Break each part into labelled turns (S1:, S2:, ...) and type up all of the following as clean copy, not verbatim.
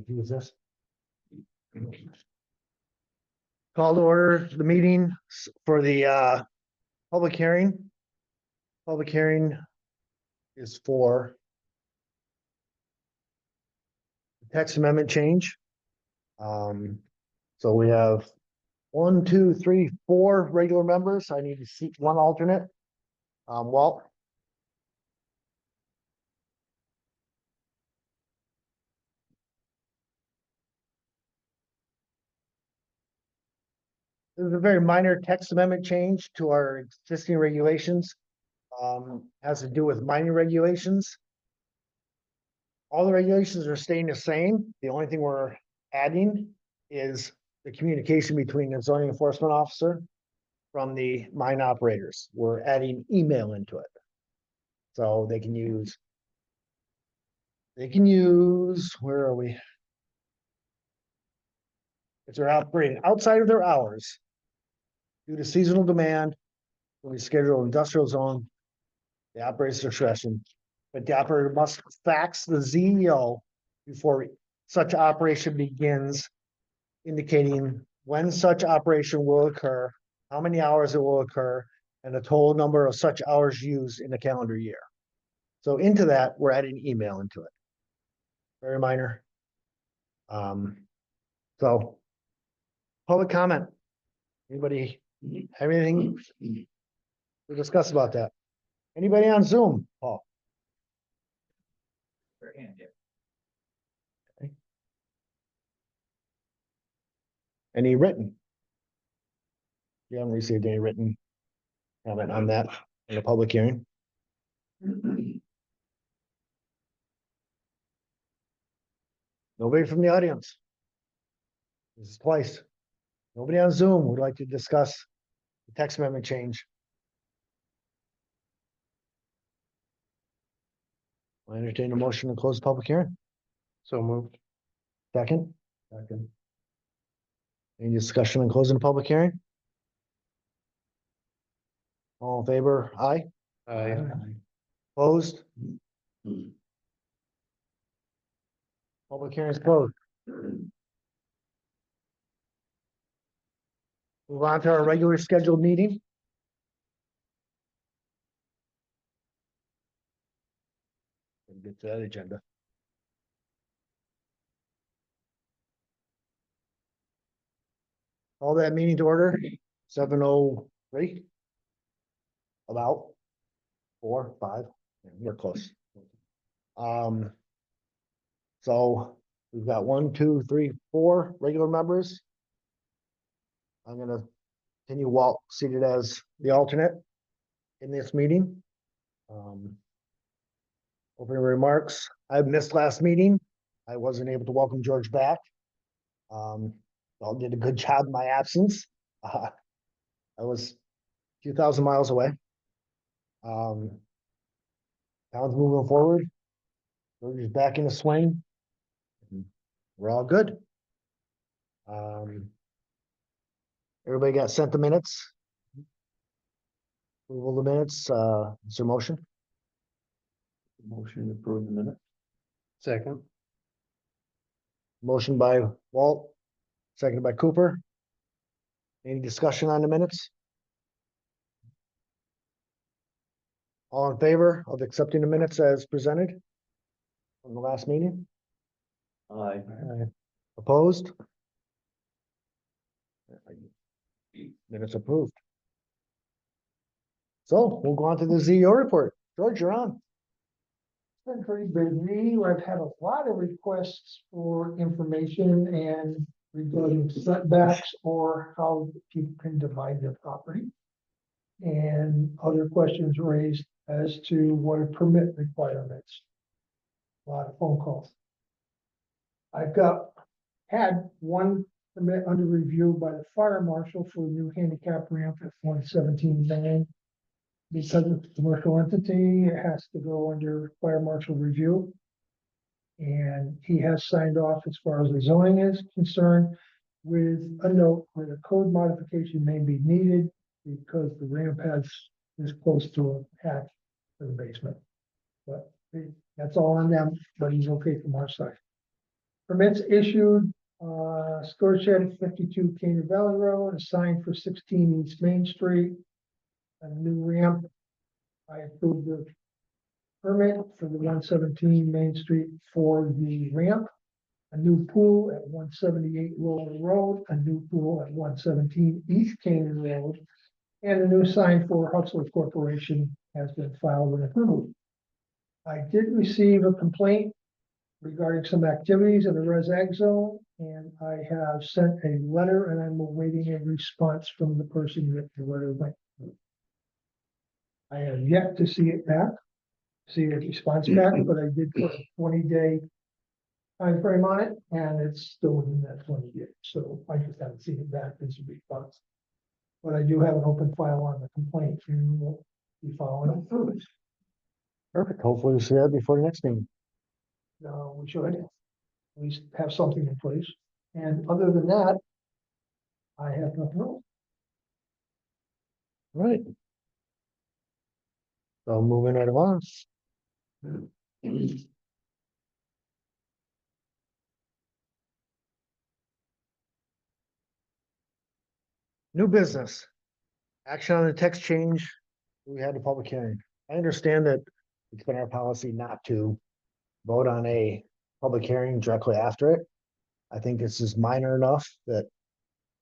S1: Use this. Call to order the meeting for the public hearing. Public hearing is for the text amendment change. So we have 1, 2, 3, 4 regular members. I need to seat one alternate. Walt. This is a very minor text amendment change to our existing regulations. Has to do with mining regulations. All the regulations are staying the same. The only thing we're adding is the communication between the zoning enforcement officer from the mine operators. We're adding email into it. So they can use, where are we? If they're operating outside of their hours due to seasonal demand, when we schedule an industrial zone, the operator's discretion, but the operator must fax the ZEO before such operation begins, indicating when such operation will occur, how many hours it will occur, and the total number of such hours used in a calendar year. So into that, we're adding email into it. Very minor. So public comment. Anybody have anything to discuss about that? Anybody on Zoom, Paul? Okay. Any written? You haven't received any written comment on that in the public hearing? Nobody from the audience? This is twice. Nobody on Zoom would like to discuss the text amendment change. I entertain a motion to close the public hearing. So moved. Second? Second. Any discussion on closing the public hearing? All in favor? Aye.
S2: Aye.
S1: Opposed? Public hearing is closed. Move on to our regular scheduled meeting. Get to that agenda. All that meeting to order, 7:03. About 4, 5, we're close. So we've got 1, 2, 3, 4 regular members. I'm gonna continue Walt seated as the alternate in this meeting. Opening remarks. I missed last meeting. I wasn't able to welcome George back. Walt did a good job in my absence. I was a few thousand miles away. Town's moving forward. George is back in the swing. We're all good. Everybody got sent the minutes? Approval of the minutes, is there a motion?
S2: Motion to approve the minute. Second.
S1: Motion by Walt, seconded by Cooper. Any discussion on the minutes? All in favor of accepting the minutes as presented from the last meeting?
S2: Aye.
S1: Opposed? Minutes approved. So we'll go on to the ZEO report. George, you're on.
S3: Been pretty busy. I've had a lot of requests for information and regarding setbacks or how people can divide their property. And other questions raised as to what are permit requirements. A lot of phone calls. I've had one permit under review by the fire marshal for a new handicap ramp at 117 Main. Because it's a commercial entity, it has to go under fire marshal review. And he has signed off as far as the zoning is concerned with a note where the code modification may be needed because the ramp is close to a hatch for the basement. But that's all on them, but he's okay from our side. Permits issued, storage shed at 52 Canyon Valley Road, a sign for 16 East Main Street, a new ramp. I approved the permit for the 117 Main Street for the ramp, a new pool at 178 Lowell Road, a new pool at 117 East Canyon Road, and a new sign for Huxley Corporation has been filed and approved. I did receive a complaint regarding some activities in the res ag zone, and I have sent a letter and I'm awaiting a response from the person that the letter went to. I have yet to see it back, see a response back, but I did put a 20-day time frame on it, and it's still within that 20 days. So I just haven't seen it back as a response. But I do have an open file on the complaint, and we'll be following up through it.
S1: Perfect. Hopefully we see that before the next meeting.
S3: We should at least have something in place. And other than that, I have nothing else.
S1: Right. So moving right along. New business. Action on the text change. We had a public hearing. I understand that it's been our policy not to vote on a public hearing directly after it. I think this is minor enough that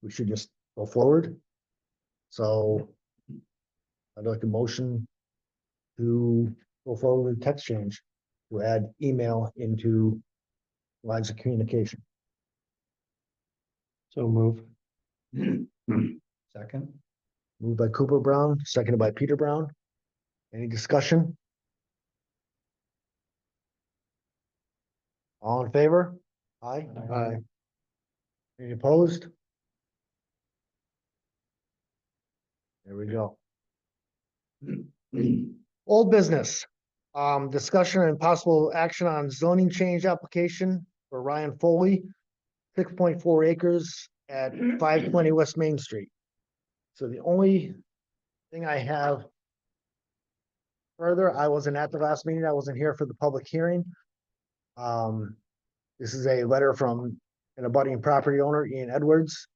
S1: we should just go forward. So I'd like a motion to go forward with text change, to add email into lines of communication.
S2: So move. Second.
S1: Moved by Cooper Brown, seconded by Peter Brown. Any discussion? All in favor? Aye.
S2: Aye.
S1: Any opposed? There we go. Old business. Discussion and possible action on zoning change application for Ryan Foley, 6.4 acres at 520 West Main Street. So the only thing I have further, I wasn't at the last meeting. I wasn't here for the public hearing. This is a letter from an abutting property owner, Ian Edwards.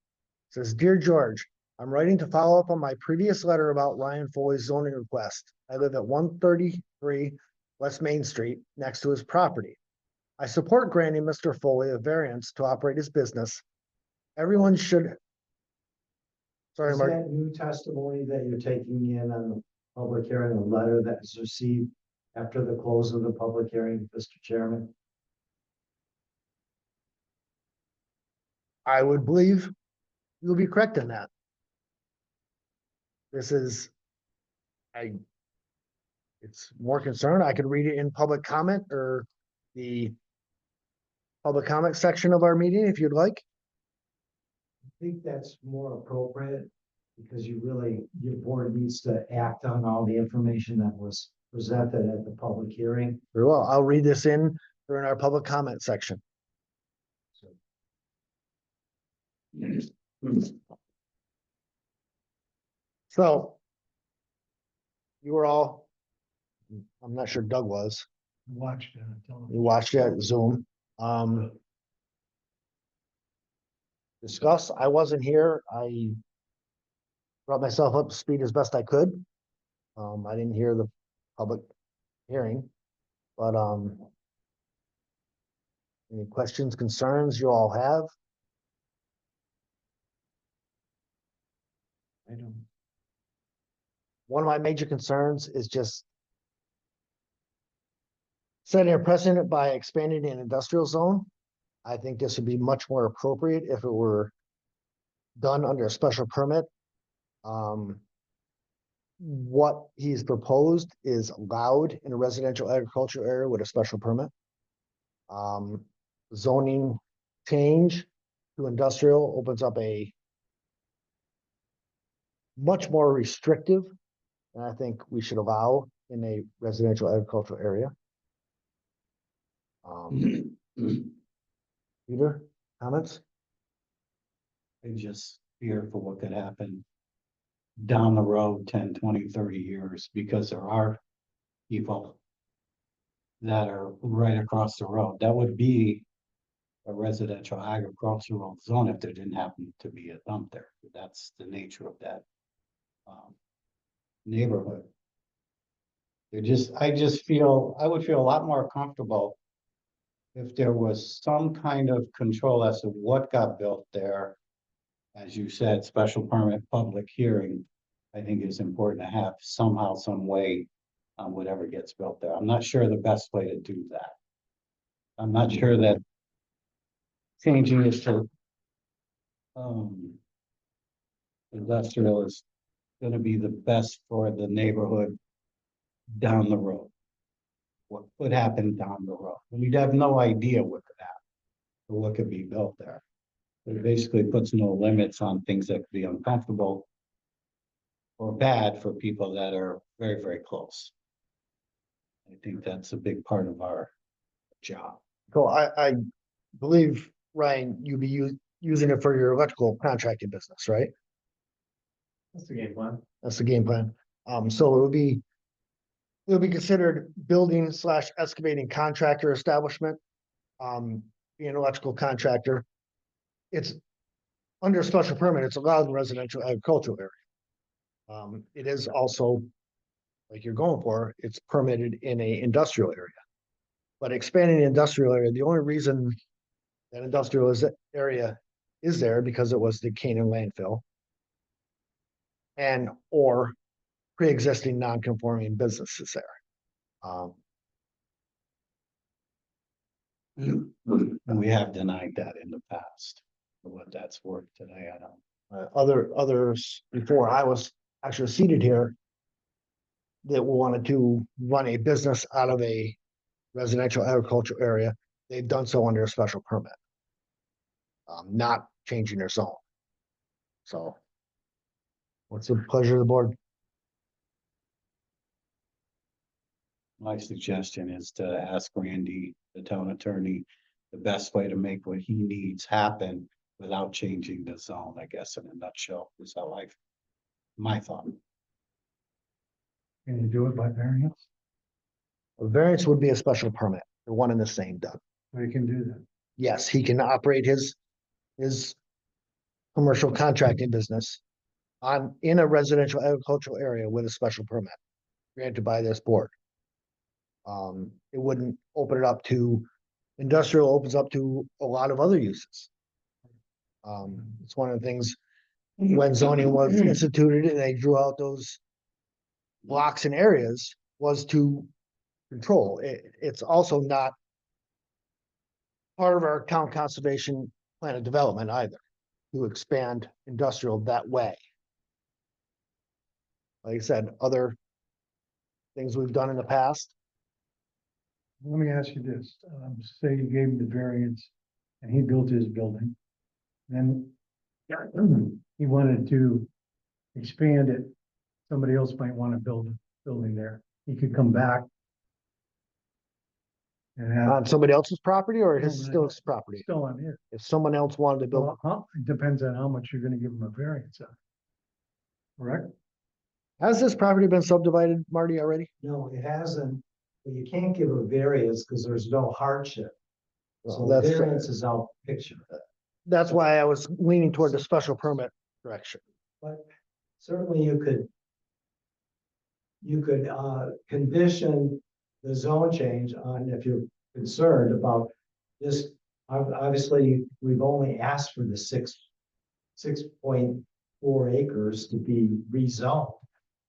S1: It says, "Dear George, I'm writing to follow up on my previous letter about Ryan Foley's zoning request. I live at 133 West Main Street next to his property. I support granting Mr. Foley a variance to operate his business. Everyone should." Sorry,
S4: Is
S1: Mark.
S4: that new testimony that you're taking in on the public hearing, a letter that was received after the close of the public hearing, Mr. Chairman?
S1: I would believe you'll be correct in that. This is, it's more concern. I could read it in public comment or the public comment section of our meeting if you'd like.
S4: I think that's more appropriate because your board needs to act on all the information that was presented at the public hearing.
S1: Very well. I'll read this in during our public comment section. So you were all, I'm not sure Doug was,
S3: Watched it.
S1: you watched it at Zoom. Discuss, I wasn't here. I brought myself up to speed as best I could. I didn't hear the public hearing, but any questions, concerns you all have?
S4: I don't.
S1: One of my major concerns is just setting a precedent by expanding an industrial zone. I think this would be much more appropriate if it were done under a special permit. What he's proposed is allowed in a residential agricultural area with a special permit. Zoning change to industrial opens up a much more restrictive than I think we should allow in a residential agricultural area. Peter, comments?
S2: I just fear for what could happen down the road 10, 20, 30 years, because there are people that are right across the road. That would be a residential agricultural zone if there didn't happen to be a dump there. That's the nature of that neighborhood. I just feel, I would feel a lot more comfortable if there was some kind of control as to what got built there. As you said, special permit, public hearing, I think is important to have somehow, some way on whatever gets built there. I'm not sure the best way to do that. I'm not sure that changing it to industrial is gonna be the best for the neighborhood down the road. What could happen down the road? We'd have no idea what could happen or what could be built there. It basically puts no limits on things that could be uncomfortable or bad for people that are very, very close. I think that's a big part of our job.
S1: So I believe, Ryan, you'd be using it for your electrical contracting business, right?
S4: That's the game plan.
S1: That's the game plan. So it'll be considered building slash excavating contractor establishment. Being an electrical contractor. It's under special permit, it's allowed in residential agricultural area. It is also, like you're going for, it's permitted in a industrial area. But expanding the industrial area, the only reason that industrial area is there because it was the Canaan landfill. And or pre-existing non-conforming businesses there.
S2: And we have denied that in the past. For what that's worth today, I don't.
S1: Others before I was actually seated here that wanted to run a business out of a residential agricultural area, they've done so under a special permit. Not changing their zone. So what's the pleasure of the board?
S2: My suggestion is to ask Randy, the town attorney, the best way to make what he needs happen without changing the zone, I guess, in a nutshell, is how my thought.
S3: Can you do it by variance?
S1: A variance would be a special permit. They're one and the same, Doug.
S3: We can do that.
S1: Yes, he can operate his commercial contracting business in a residential agricultural area with a special permit granted by this board. It wouldn't open it up to industrial, opens up to a lot of other uses. It's one of the things when zoning was instituted and they drew out those blocks and areas was to control. It's also not part of our town conservation plan of development either, to expand industrial that way. Like I said, other things we've done in the past.
S3: Let me ask you this, say you gave him the variance and he built his building. Then he wanted to expand it. Somebody else might want to build a building there. He could come back. And have,
S1: On somebody else's property or still his property?
S3: still on here.
S1: If someone else wanted to build,
S3: Well, it depends on how much you're gonna give him a variance on. Correct?
S1: has this property been subdivided, Marty, already?
S4: No, it hasn't, but you can't give a variance because there's no hardship. So
S1: Well, that's,
S4: variance is out the picture.
S1: that's why I was leaning toward the special permit direction.
S4: But certainly you could condition the zone change on if you're concerned about this. Obviously, we've only asked for the 6.4 acres to be rezoned.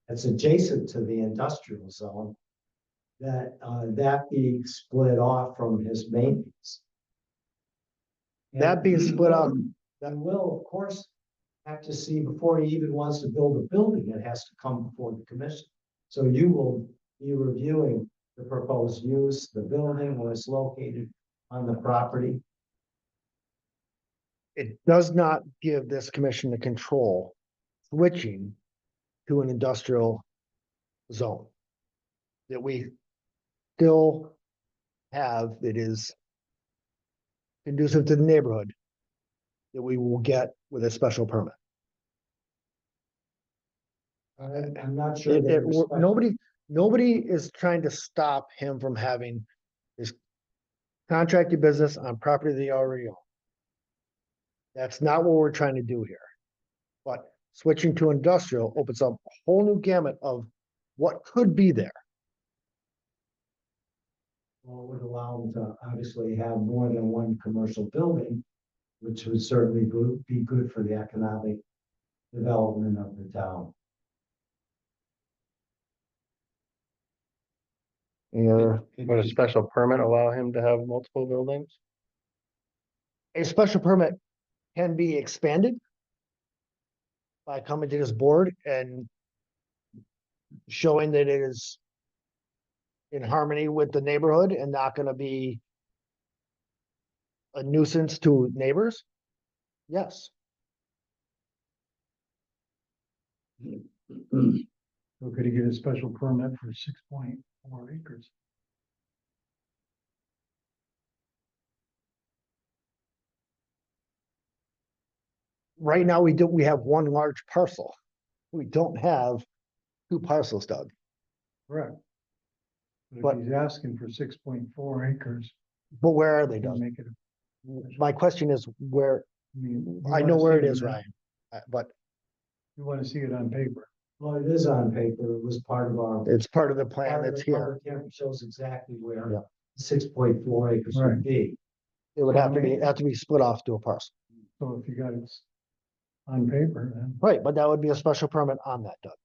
S4: It's adjacent to the industrial zone. That being split off from his maintenance.
S1: That being split off,
S4: Then will, of course, have to see before he even wants to build a building, it has to come before the commission. So you will be reviewing the proposed use, the building, where it's located on the property.
S1: it does not give this commission the control switching to an industrial zone. That we still have that is conducive to the neighborhood that we will get with a special permit.
S4: I'm not sure. that your special-
S1: Nobody is trying to stop him from having his contracted business on property they already own. That's not what we're trying to do here. But switching to industrial opens up a whole new gamut of what could be there.
S4: Well, it would allow them to obviously have more than one commercial building, which would certainly be good for the economic development of the town.
S1: Yeah.
S5: Would a special permit allow him to have multiple buildings?
S1: A special permit can be expanded by coming to this board and showing that it is in harmony with the neighborhood and not gonna be a nuisance to neighbors. Yes,
S6: So could he get a special permit for 6.4 acres?
S1: right now we have one large parcel. We don't have two parcels, Doug.
S6: Correct. But
S1: But-
S6: if he's asking for 6.4 acres,
S1: But where are they,
S6: he'll
S1: Doug?
S6: make it,
S1: My question is where,
S6: I mean.
S1: I know where it is, Ryan, but
S6: You wanna see it on paper.
S4: Well, it is on paper. It was part of our.
S1: it's part of the plan
S4: part of
S1: that's
S4: the
S1: here.
S4: public hearing. Shows exactly where
S1: Yeah.
S4: 6.4 acres
S6: Right.
S4: would be.
S1: It would have to be split off to a parcel.
S6: So if you got it on paper, then.
S1: Right, but that would be a special permit on that, Doug.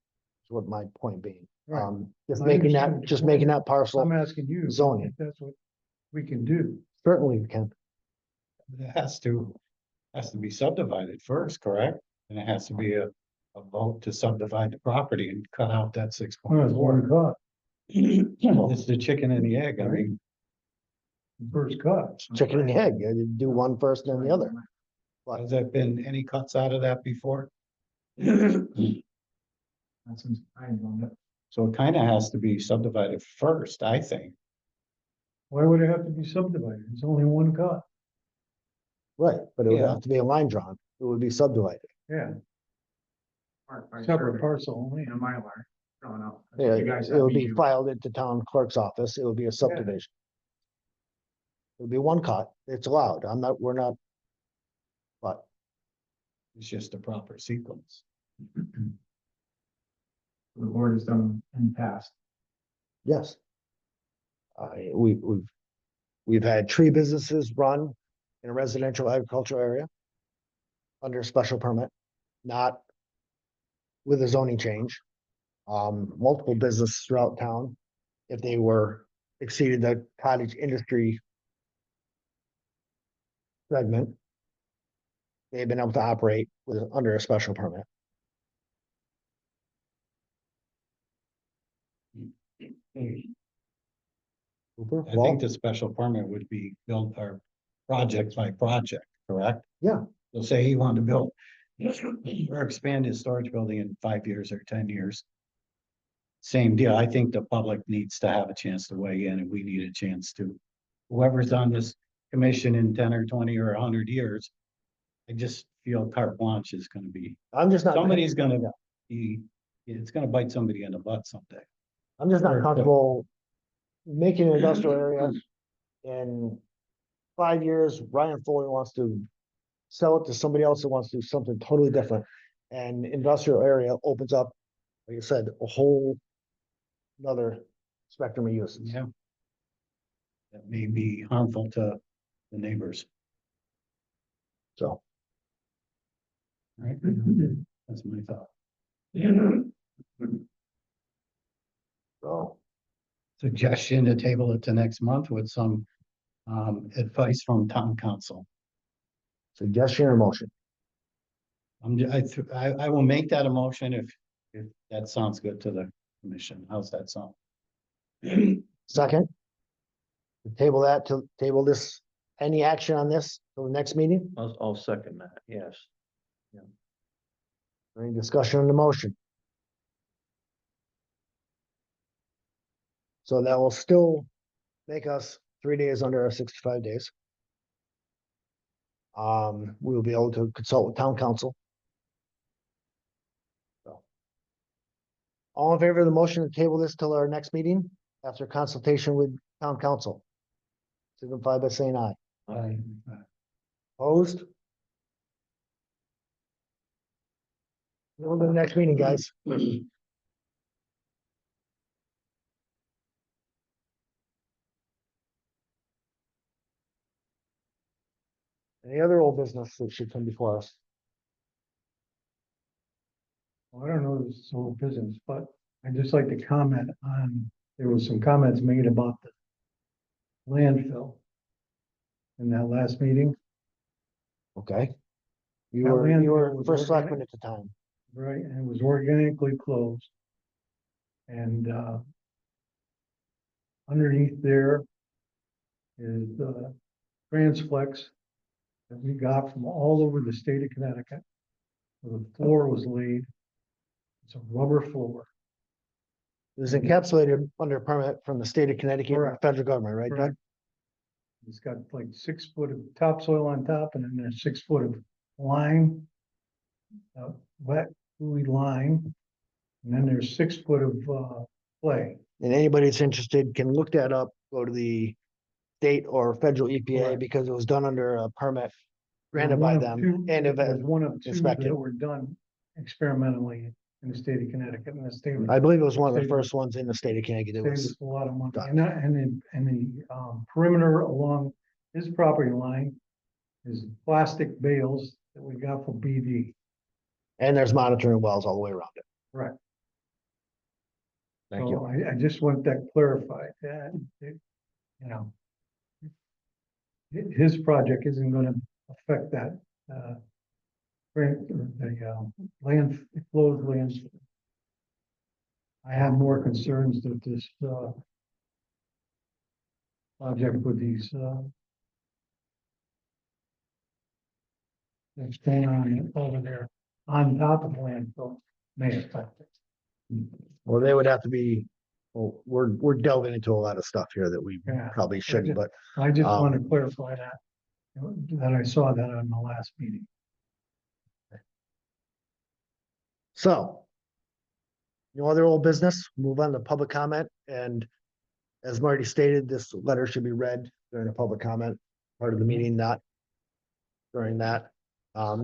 S1: Is what my point being.
S6: Right.
S1: Just
S6: I
S1: making
S6: understand
S1: that,
S6: your
S1: just
S6: point.
S1: making that parcel,
S6: I'm asking you.
S1: zoning.
S6: If that's what we can do.
S1: certainly we can.
S2: It has to be subdivided first, correct? And it has to be a vote to subdivide the property and cut out that six
S6: Well,
S2: point
S6: it's one
S2: four.
S6: cut,
S2: It's the chicken and the egg. I mean,
S6: first cut.
S1: Chicken and the egg, you do one first, then the other.
S2: has there been any cuts out of that before?
S6: That's, I don't know.
S2: So it kind of has to be subdivided first, I think.
S6: Why would it have to be subdivided? It's only one cut.
S1: Right, but it would
S2: Yeah.
S1: have to be a line drawn. It would be subdivided.
S6: Yeah. Separate parcel only.
S1: Yeah, it would be filed at the town clerk's office. It would be a subdivision. It would be one cut. It's allowed. We're not. But
S2: It's just a proper sequence.
S6: The board has done in the past.
S1: yes. We've had tree businesses run in a residential agricultural area. Under a special permit, not with a zoning change. Multiple businesses throughout town, if they were exceeded the cottage industry segment, they've been able to operate with, under a special permit. Cooper?
S2: I think the special permit would be built or project by project, correct?
S1: Yeah.
S2: So say he wanted to build or expand his storage building in 5 years or 10 years. Same deal. I think the public needs to have a chance to weigh in and we need a chance to. Whoever's on this commission in 10 or 20 or 100 years. I just feel carte blanche is gonna be,
S1: I'm just not.
S2: somebody's gonna
S1: Yeah.
S2: be, it's gonna bite somebody in the butt someday.
S1: I'm just not comfortable making an industrial area. In 5 years, Ryan Foley wants to sell it to somebody else that wants to do something totally different. And industrial area opens up, like I said, a whole another spectrum of uses.
S2: Yeah. That may be harmful to the neighbors,
S1: So,
S2: right? That's my thought.
S1: so
S2: Suggestion to table it to next month with some advice from town council.
S1: suggestion or motion?
S2: I will make that a motion if that sounds good to the commission. How's that sound?
S1: Second? Table that to table this, any action on this till the next meeting?
S5: I'll second that, yes.
S1: Any discussion on the motion? So that will still make us 3 days under our 65 days. We will be able to consult with town council. So. All in favor of the motion to table this till our next meeting after consultation with town council? signify by saying aye.
S5: Aye.
S1: Opposed? On to the next meeting, guys. Any other old business that should come before us?
S6: Well, I don't know this is whole business, but I'd just like to comment on, there was some comments made about the landfill in that last meeting,
S1: Okay. You
S6: That
S1: were,
S6: landfill
S1: you were
S6: was
S1: first
S6: organic.
S1: selectman at the time.
S6: right? And it was organically closed. And, underneath there is the Transflex that we got from all over the state of Connecticut. The floor was laid. It's a rubber floor.
S1: It was encapsulated under permit from the state of Connecticut and the
S6: Correct.
S1: federal government, right, Doug?
S6: Correct. It's got like 6 foot of topsoil on top and then there's 6 foot of lime. Wet, gooey lime. And then there's 6 foot of, clay.
S1: And anybody that's interested can look that up, go to the state or federal EPA
S6: Correct.
S1: because it was done under a permit granted
S6: One
S1: by
S6: of
S1: them
S6: two-
S1: and if
S6: there's one of two
S1: inspected.
S6: that were done experimentally in the state of Connecticut and the state.
S1: I believe it was one of the
S6: Saved-
S1: first ones in the state of Connecticut. It
S6: Saved
S1: was,
S6: us a lot of money.
S1: done.
S6: And that, and the perimeter along his property line is plastic bales that we got from BD.
S1: and there's monitoring wells all the way around it.
S6: Right.
S1: Thank
S6: So
S1: you.
S6: I just want that clarified, that, you know. His project isn't gonna affect that, land, closed lands. I have more concerns that this, project with these, that's going on over there on top of landfill may affect it.
S1: Well, they would have to be, well, we're delving into a lot of stuff here that we
S6: Yeah.
S1: probably shouldn't, but
S6: I just want to
S1: Um,
S6: clarify that, that I saw that on the last meeting.
S1: so. No other old business, move on to public comment, and as Marty stated, this letter should be read during a public comment, part of the meeting, not during that.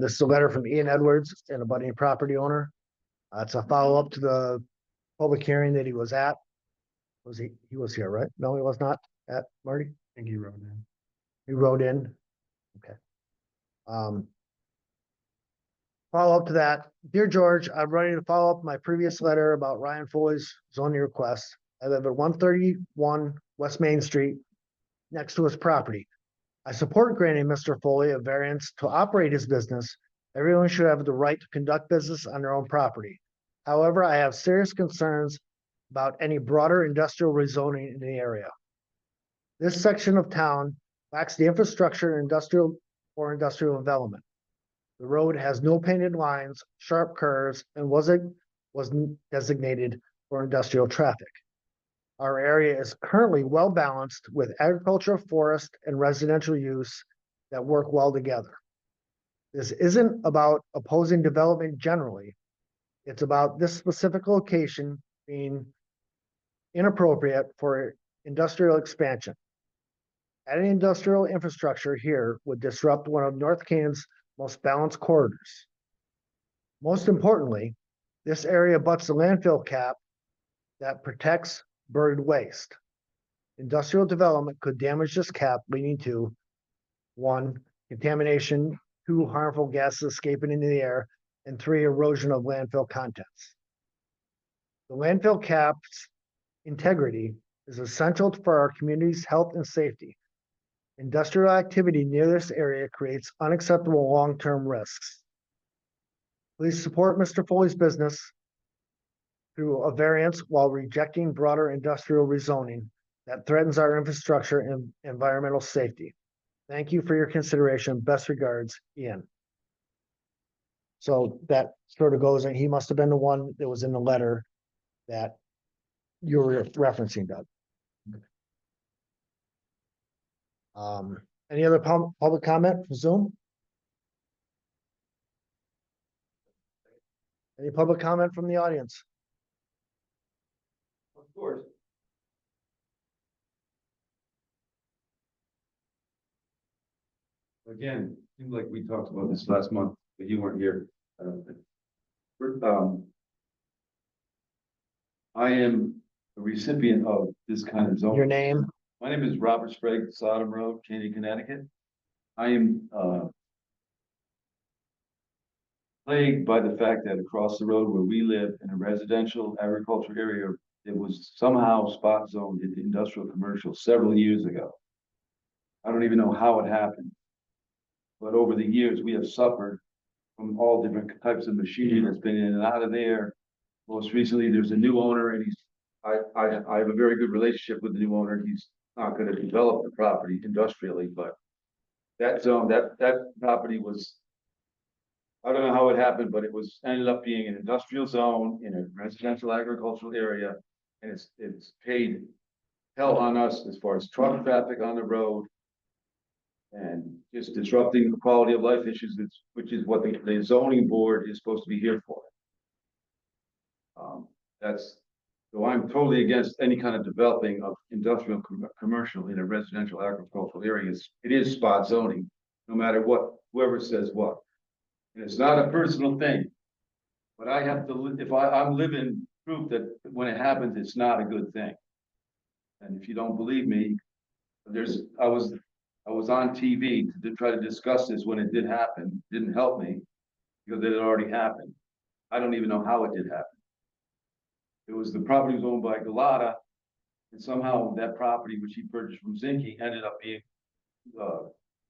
S1: This is a letter from Ian Edwards, an abutting property owner. It's a follow-up to the public hearing that he was at. Was he was here, right? No, he was not at, Marty?
S2: I think he wrote in.
S1: He wrote in. Okay. Follow up to that. Dear George, I'm ready to follow up my previous letter about Ryan Foley's zoning request. I live at 131 West Main Street, next to his property. I support granting Mr. Foley a variance to operate his business. Everyone should have the right to conduct business on their own property. However, I have serious concerns about any broader industrial rezoning in the area. This section of town lacks the infrastructure industrial development. The road has no painted lines, sharp curves, and wasn't designated for industrial traffic. Our area is currently well balanced with agricultural, forest, and residential use that work well together. This isn't about opposing development generally. It's about this specific location being inappropriate for industrial expansion. Adding industrial infrastructure here would disrupt one of North Canaan's most balanced corridors. Most importantly, this area butts the landfill cap that protects buried waste. Industrial development could damage this cap, leading to 1, contamination, 2, harmful gases escaping into the air, and 3, erosion of landfill contents. The landfill cap's integrity is essential for our community's health and safety. Industrial activity near this area creates unacceptable long-term risks. Please support Mr. Foley's business through a variance while rejecting broader industrial rezoning that threatens our infrastructure and environmental safety. Thank you for your consideration. Best regards, Ian. So that sort of goes, and he must have been the one that was in the letter that you were referencing, Doug. Any other public comment from Zoom? Any public comment from the audience?
S5: Of course.
S7: Again, seems like we talked about this last month, but you weren't here. I don't think. I am a recipient of this kind of zone.
S1: Your name?
S7: My name is Robert Sprague, Sodom Road, Candy, Connecticut. I am, plagued by the fact that across the road where we live in a residential agriculture area, it was somehow spot zoned into industrial commercial several years ago. I don't even know how it happened. But over the years, we have suffered from all different types of machinery that's been in and out of there. Most recently, there's a new owner and I have a very good relationship with the new owner. He's not gonna develop the property industrially, but that zone, that property was, I don't know how it happened, but it was, ended up being an industrial zone in a residential agricultural area. And it's paid hell on us as far as truck traffic on the road. And just disrupting the quality of life issues, which is what the zoning board is supposed to be here for. So I'm totally against any kind of developing of industrial commercial in a residential agricultural areas. It is spot zoning, no matter what, whoever says what. And it's not a personal thing. But I have to, if I'm living proof that when it happens, it's not a good thing. And if you don't believe me, I was on TV to try to discuss this when it did happen. It didn't help me because it had already happened. I don't even know how it did happen. It was the property was owned by Galata, and somehow that property, which he purchased from Zinke, ended up being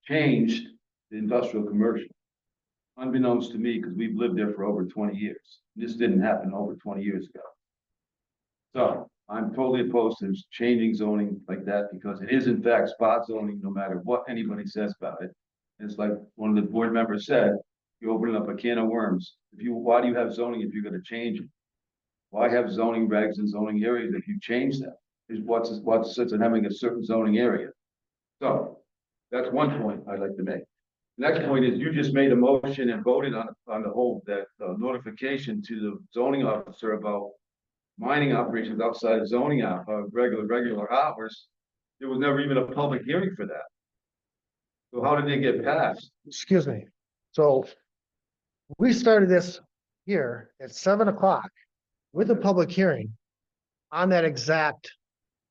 S7: changed to industrial commercial. Unbeknownst to me, because we've lived there for over 20 years. This didn't happen over 20 years ago. So I'm totally opposed to changing zoning like that because it is in fact spot zoning, no matter what anybody says about it. And it's like one of the board members said, you're opening up a can of worms. Why do you have zoning if you're going to change it? Why have zoning regs and zoning areas if you change them? What's the sense in having a certain zoning area? So that's one point I'd like to make. The next point is you just made a motion and voted on the whole that notification to the zoning officer about mining operations outside of zoning regular hours. There was never even a public hearing for that. So how did they get passed?
S1: Excuse me. So we started this here at 7 o'clock with a public hearing on that exact,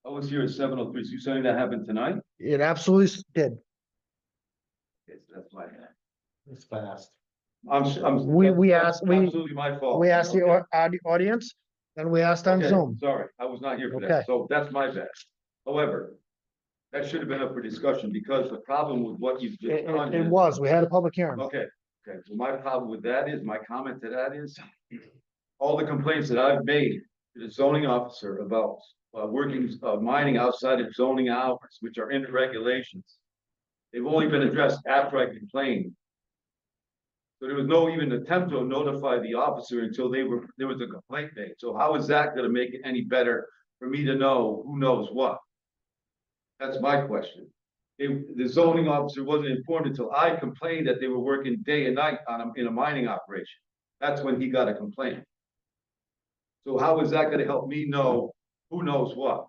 S7: I was here at 7:03. So you saying that happened tonight?
S1: it absolutely did.
S7: Yes, that's my bad.
S2: It's fast.
S1: We
S7: that's
S1: asked, we
S7: absolutely my fault.
S1: We asked the
S7: Okay.
S1: audience, then we asked on
S7: Okay,
S1: Zoom.
S7: sorry, I was not here for
S1: Okay.
S7: that, so that's my bad. However, that should have been up for discussion because the problem with what you've just done
S1: It
S7: is.
S1: was, we had a public hearing.
S7: Okay, so my problem with that is, my comment to that is, all the complaints that I've made to the zoning officer about mining outside of zoning hours, which are in the regulations, they've only been addressed after I complained. So there was no even attempt to notify the officer until there was a complaint made. So how is that gonna make it any better for me to know who knows what? That's my question. The zoning officer wasn't informed until I complained that they were working day and night in a mining operation. That's when he got a complaint. So how is that gonna help me know who knows what?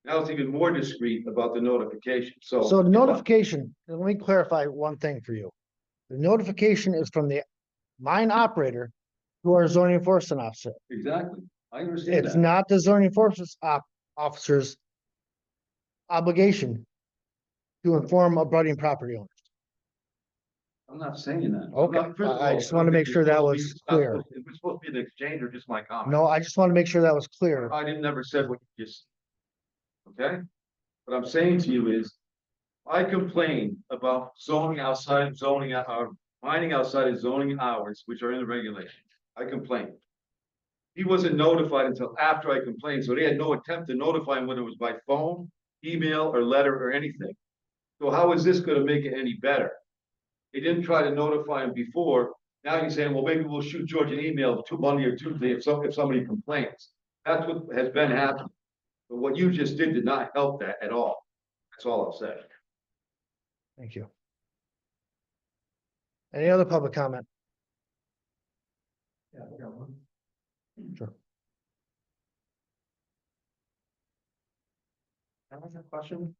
S7: Now it's even more discreet about the notification, so.
S1: So the notification, let me clarify one thing for you. The notification is from the mine operator to our zoning enforcement officer.
S7: Exactly, I understand
S1: It's
S7: that.
S1: not the zoning enforcement officer's obligation to inform abutting property owners.
S7: I'm not saying that. I'm
S1: Okay,
S7: not- first of
S1: I
S7: all,
S1: just
S7: don't
S1: wanted to
S7: think
S1: make sure
S7: it's
S1: that
S7: supposed to
S1: was
S7: be- it's not
S1: clear.
S7: supposed to- It's supposed to be an exchange or just my comment.
S1: No, I just want to make sure that was clear.
S7: I didn't never said what you just. Okay? What I'm saying to you is, I complained about zoning outside of zoning, mining outside of zoning hours, which are in the regulations. I complained. He wasn't notified until after I complained, so they had no attempt to notify him whether it was by phone, email, or letter or anything. So how is this gonna make it any better? They didn't try to notify him before. Now you're saying, well, maybe we'll shoot George an email to Monday or Tuesday if somebody complains. That's what has been happening. But what you just did not help that at all. That's all I'll say.
S1: Thank you. Any other public comment?
S4: Yeah, I got one.
S1: Sure.
S5: That was a question.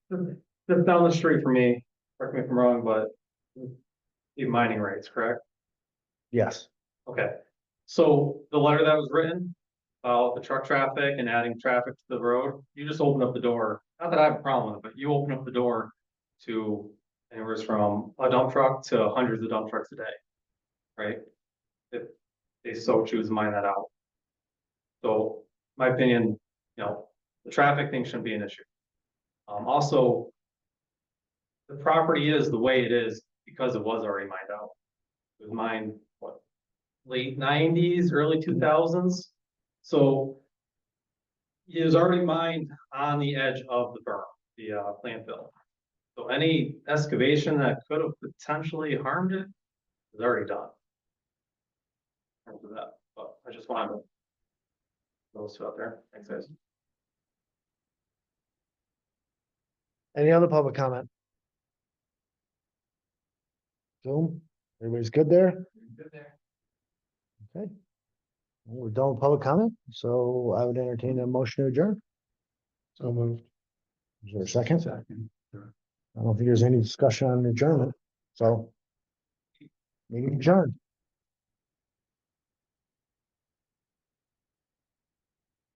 S5: Just down the street from me,
S8: correct me if I'm wrong, but the mining rights, correct?
S1: Yes,
S8: Okay, so the letter that was written about the truck traffic and adding traffic to the road, you just open up the door. Not that I have a problem with it, but you open up the door to anywhere from a dump truck to hundreds of dump trucks a day, right? If they so choose to mine that out. So, my opinion, the traffic thing shouldn't be an issue. Also, the property is the way it is because it was already mined out. It was mined, what, late nineties, early 2000s? So it was already mined on the edge of the berm, the landfill. So any excavation that could have potentially harmed it is already done. In terms of that, but I just wanted to those two out there. Thanks, guys.
S1: any other public comment? Zoom, everybody's good there? Okay. Well, we're done with public comment, so I would entertain a motion to adjourn.
S6: So moved.
S1: Is there a second?
S2: Second. Sure.
S1: I don't think there's any discussion on adjournment, so. Meeting adjourned.